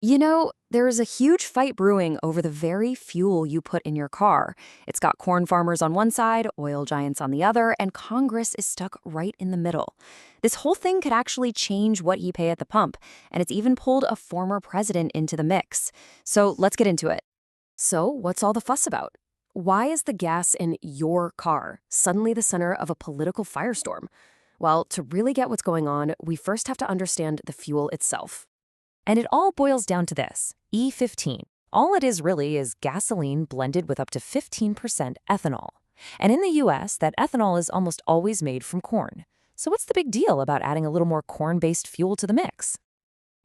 There is a huge fight brewing over the very fuel you put in your car. It's got corn farmers on one side, oil giants on the other, and Congress is stuck right in the middle. This whole thing could actually change what you pay at the pump, and it's even pulled a former president into the mix. So let's get into it. So, what's all the fuss about? Why is the gas in your car suddenly the center of a political firestorm? Well, to really get what's going on, we first have to understand the fuel itself. And it all boils down to this, E15. All it is really is gasoline blended with up to 15% ethanol. And in the US, that ethanol is almost always made from corn. So what's the big deal about adding a little more corn-based fuel to the mix?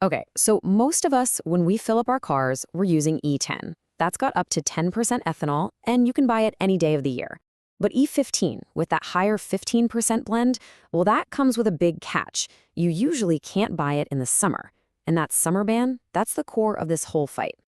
Okay, so most of us, when we fill up our cars, we're using E10. That's got up to 10% ethanol, and you can buy it any day of the year. But E15, with that higher 15% blend, well, that comes with a big catch. You usually can't buy it in the summer. And that summer ban, that's the core of this whole fight.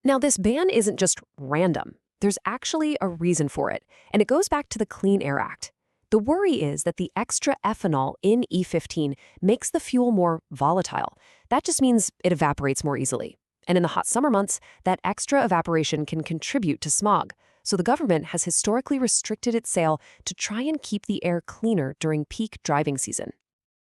Now, this ban isn't just random. There's actually a reason for it, and it goes back to the Clean Air Act. The worry is that the extra ethanol in E15 makes the fuel more volatile. That just means it evaporates more easily. And in the hot summer months, that extra evaporation can contribute to smog. So the government has historically restricted its sale to try and keep the air cleaner during peak driving season.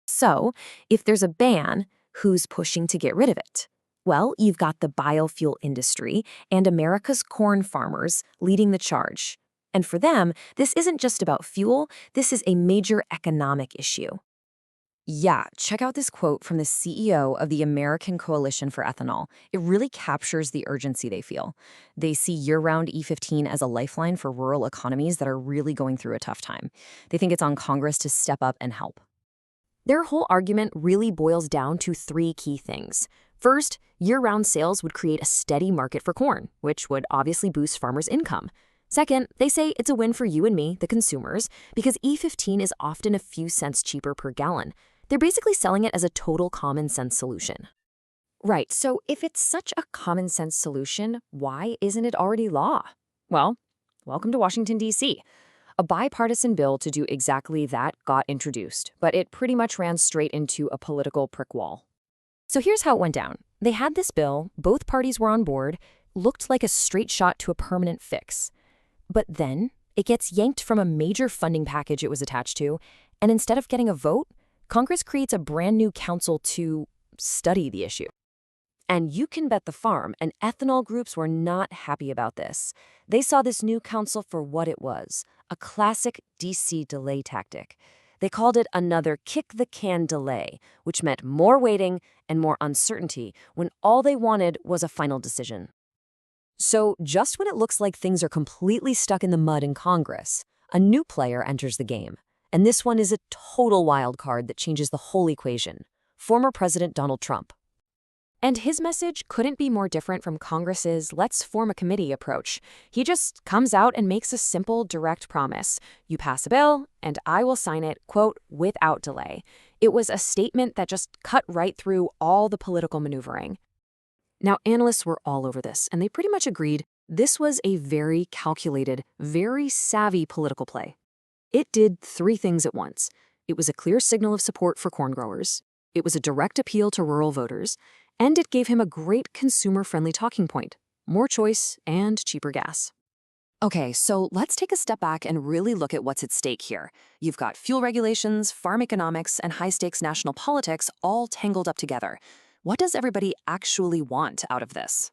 So, if there's a ban, who's pushing to get rid of it? Well, you've got the biofuel industry and America's corn farmers leading the charge. And for them, this isn't just about fuel, this is a major economic issue. Yeah, check out this quote from the CEO of the American Coalition for Ethanol. It really captures the urgency they feel. They see year-round E15 as a lifeline for rural economies that are really going through a tough time. They think it's on Congress to step up and help. Their whole argument really boils down to three key things. First, year-round sales would create a steady market for corn, which would obviously boost farmers' income. Second, they say it's a win for you and me, the consumers, because E15 is often a few cents cheaper per gallon. They're basically selling it as a total common sense solution. Right, so if it's such a common sense solution, why isn't it already law? Well, welcome to Washington, D.C. A bipartisan bill to do exactly that got introduced, but it pretty much ran straight into a political brick wall. So here's how it went down. They had this bill, both parties were on board, looked like a straight shot to a permanent fix. But then it gets yanked from a major funding package it was attached to, and instead of getting a vote, Congress creates a brand new council to study the issue. And you can bet the farm and ethanol groups were not happy about this. They saw this new council for what it was, a classic DC delay tactic. They called it another kick-the-can delay, which meant more waiting and more uncertainty when all they wanted was a final decision. So just when it looks like things are completely stuck in the mud in Congress, a new player enters the game. And this one is a total wild card that changes the whole equation. Former President Donald Trump. And his message couldn't be more different from Congress's let's form a committee approach. He just comes out and makes a simple, direct promise. You pass a bill, and I will sign it, quote, without delay. It was a statement that just cut right through all the political maneuvering. Now, analysts were all over this, and they pretty much agreed this was a very calculated, very savvy political play. It did three things at once. It was a clear signal of support for corn growers. It was a direct appeal to rural voters. And it gave him a great consumer-friendly talking point, more choice and cheaper gas. Okay, so let's take a step back and really look at what's at stake here. You've got fuel regulations, farm economics, and high-stakes national politics all tangled up together. What does everybody actually want out of this?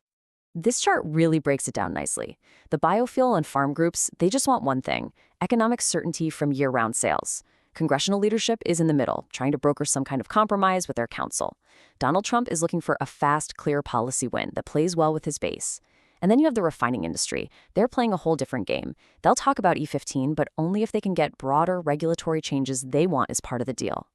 This chart really breaks it down nicely. The biofuel and farm groups, they just want one thing, economic certainty from year-round sales. Congressional leadership is in the middle, trying to broker some kind of compromise with their counsel. Donald Trump is looking for a fast, clear policy win that plays well with his base. And then you have the refining industry. They're playing a whole different game. They'll talk about E15, but only if they can get broader regulatory changes they want as part of the deal.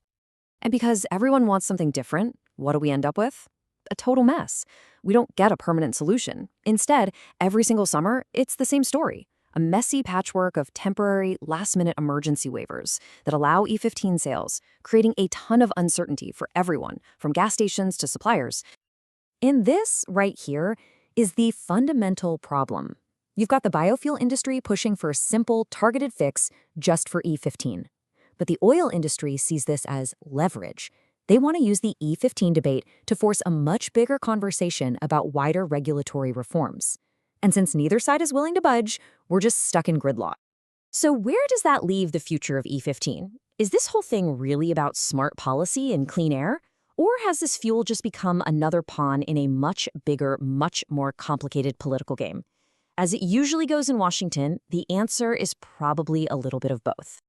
And because everyone wants something different, what do we end up with? A total mess. We don't get a permanent solution. Instead, every single summer, it's the same story. A messy patchwork of temporary, last-minute emergency waivers that allow E15 sales, creating a ton of uncertainty for everyone, from gas stations to suppliers. And this, right here, is the fundamental problem. You've got the biofuel industry pushing for a simple, targeted fix just for E15. But the oil industry sees this as leverage. They want to use the E15 debate to force a much bigger conversation about wider regulatory reforms. And since neither side is willing to budge, we're just stuck in gridlock. So where does that leave the future of E15? Is this whole thing really about smart policy and clean air? Or has this fuel just become another pawn in a much bigger, much more complicated political game? As it usually goes in Washington, the answer is probably a little bit of both.